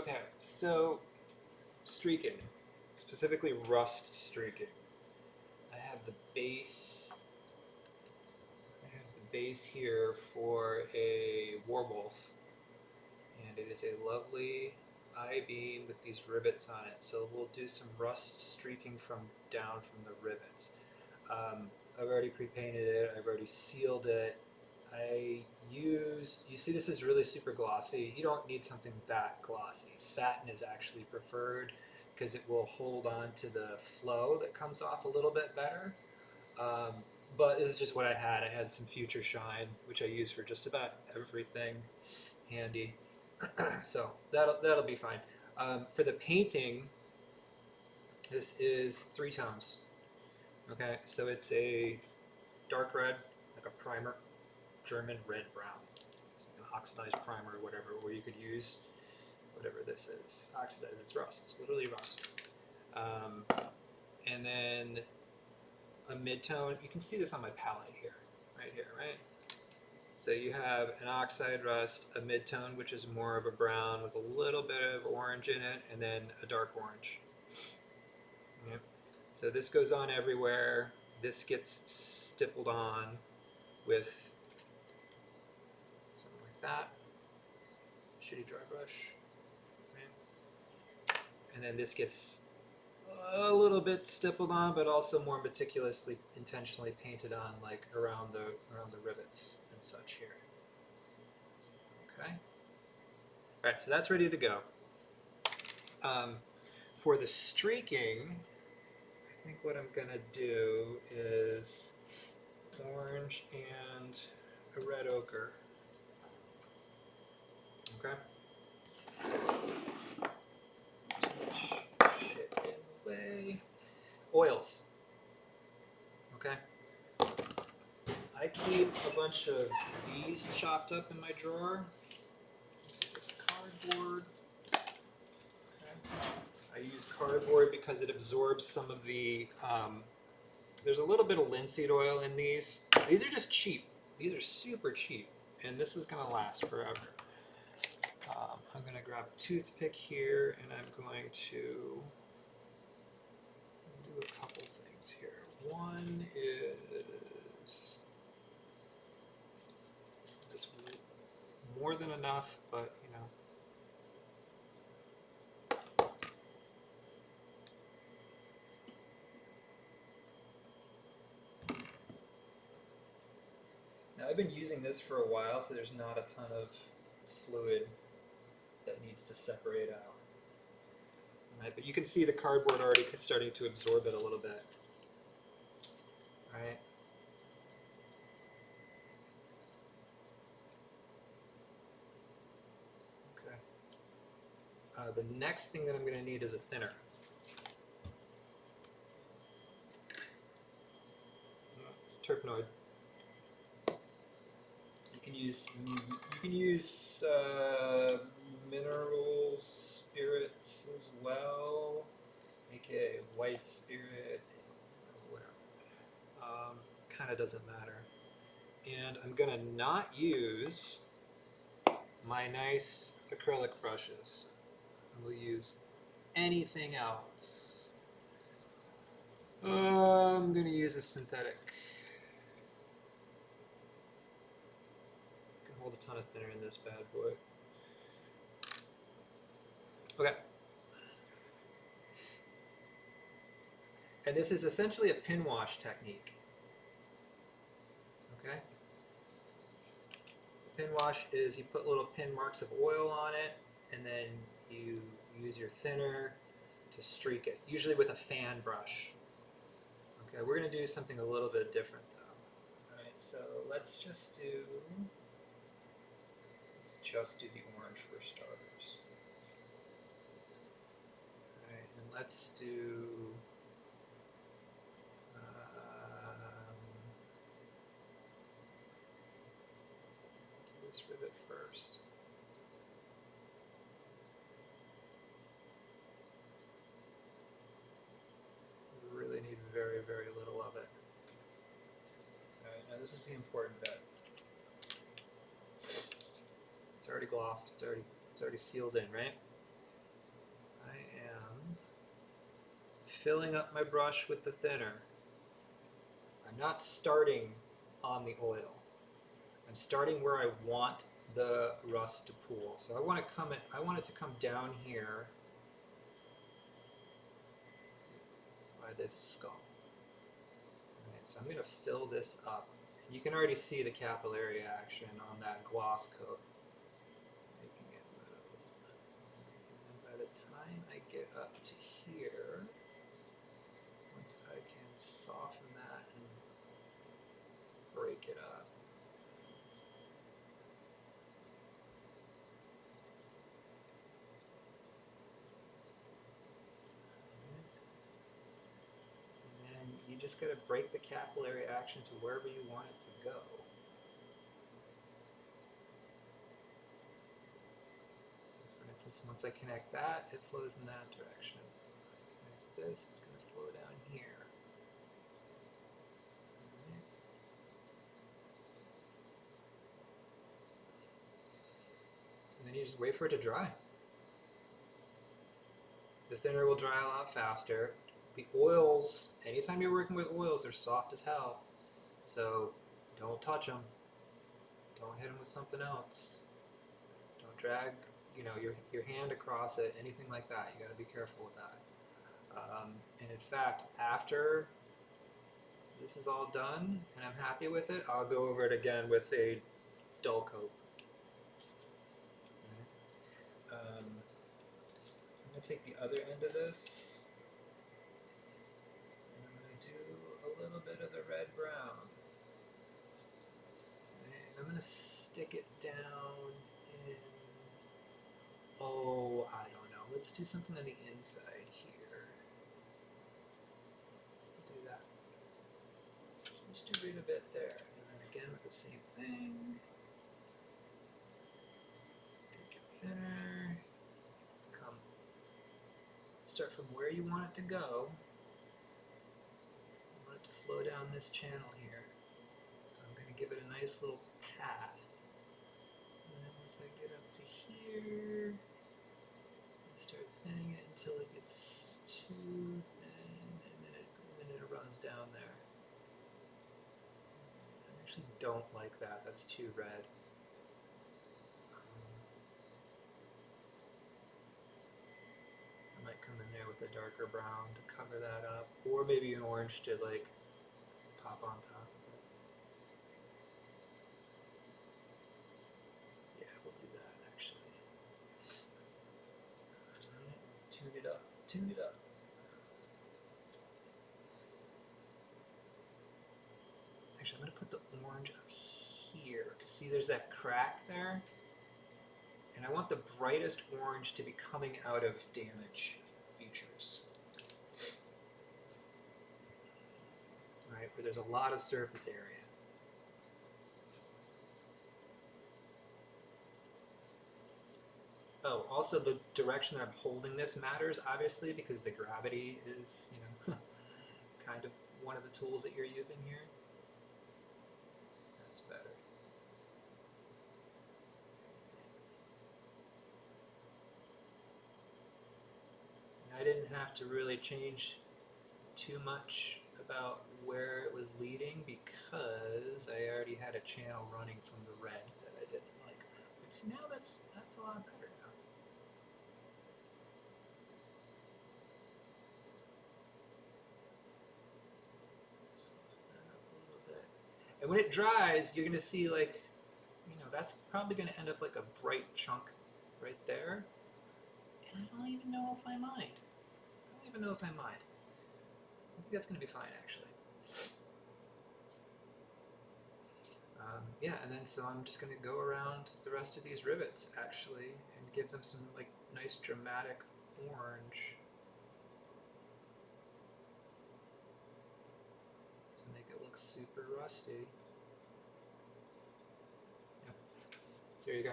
Okay, so streaking, specifically rust streaking. I have the base. I have the base here for a Warwolf, and it is a lovely I-beam with these rivets on it. So we'll do some rust streaking from down from the rivets. I've already pre-painted it. I've already sealed it. You see this is really super glossy. You don't need something that glossy. Satin is actually preferred because it will hold on to the flow that comes off a little bit better. Um, but this is just what I had. I had some Future Shine, which I use for just about everything handy. So that'll be fine. For the painting, this is 3 tones. Okay, so it's a dark red, like a primer, German red brown. It's like an oxidized primer or whatever, or you could use whatever this is. Oxidized, it's rust. It's literally rust. Um, and then a mid-tone. You can see this on my palette here, right? So you have an oxide rust, a mid-tone, which is more of a brown with a little bit of orange in it, and then a dark orange. Yep. So this goes on everywhere. This gets stippled on with something like that. Shitty dry brush. Right? And then this gets a little bit stippled on, but also more meticulously, intentionally painted on, like around the rivets and such here. Okay. All right, so that's ready to go. For the streaking, I think what I'm gonna do is orange and a red ochre. Okay. Too much shit in the way. Oils. Okay. I keep a bunch of these chopped up in my drawer. This cardboard. Okay. I use cardboard because it absorbs some of the. There's a little bit of linseed oil in these. These are just cheap. These are super cheap, and this is gonna last forever. I'm gonna grab a toothpick here, and I'm going to do a couple things here. One is more than enough, but you know. Now I've been using this for a while, so there's not a ton of fluid that needs to separate out. Right, but you can see the cardboard already starting to absorb it a little bit. Right. Okay. The next thing that I'm going to need is a thinner. It's Terpenoid. You can use mineral spirits as well, aka white spirit, whatever. Kind of doesn't matter. And I'm gonna not use my nice acrylic brushes. I will use anything else. I'm gonna use a synthetic. I can hold a ton of thinner in this bad boy. Okay. And this is essentially a pin wash technique. Okay. The pin wash is you put little pin marks of oil on it, and then you use your thinner to streak it, usually with a fan brush. Okay, we're going to do something a little bit different though. All right, so let's just do the orange for starters. All right, and let's do this rivet first. We really need very, very little of it. All right, now this is the important bit. It's already glossed. It's already sealed in, right? filling up my brush with the thinner. I'm not starting on the oil. I'm starting where I want the rust to pool. So I want it to come down here by this skull. Right, so I'm going to fill this up. And you can already see the capillary action on that gloss coat, making it move. And then by the time I get up to here, once I can soften that and break it up, and you just got to break the capillary action to wherever you want it to go. So for instance, once I connect that, it flows in that direction. I connect this, it's going to flow down here. And then you just wait for it to dry. The thinner will dry a lot faster. The oils, anytime you're working with oils, they're soft as hell. So don't touch them. Don't hit them with something else. Don't drag, your hand across it, anything like that. You got to be careful with that. And in fact, after this is all done and I'm happy with it, I'll go over it again with a dull coat. I'm going to take the other end of this, and I'm going to do a little bit of the red brown. And I'm going to stick it down in, I don't know, let's do something on the inside here. Do that. Just do right a bit there. And then again with the same thing. Take it thinner. Start from where you want it to go. You want it to flow down this channel here. So I'm going to give it a nice little path. And then once I get up to here, I start thinning it until it gets too thin, and then it runs down there. I actually don't like that. That's too red. I might come in there with a darker brown to cover that up, or maybe an orange to like pop on top of it. Yeah, we'll do that actually. Tune it up, tune it up. Actually, I'm going to put the orange up here, because see there's that crack there? And I want the brightest orange to be coming out of damage features. Right, where there's a lot of surface area. Oh, also the direction that I'm holding this matters, obviously, because the gravity is, kind of one of the tools that you're using here. That's better. And I didn't have to really change too much about where it was leading because I already had a channel running from the red that I didn't like. But see, now that's a lot better now. Soften that up a little bit. And when it dries, you're going to see that's probably going to end up like a bright chunk right there. And I don't even know if I mind. I think that's going to be fine, actually. Yeah, and then so I'm just going to go around the rest of these rivets, actually, and give them some like nice dramatic orange to make it look super rusty. Yep. So there you go.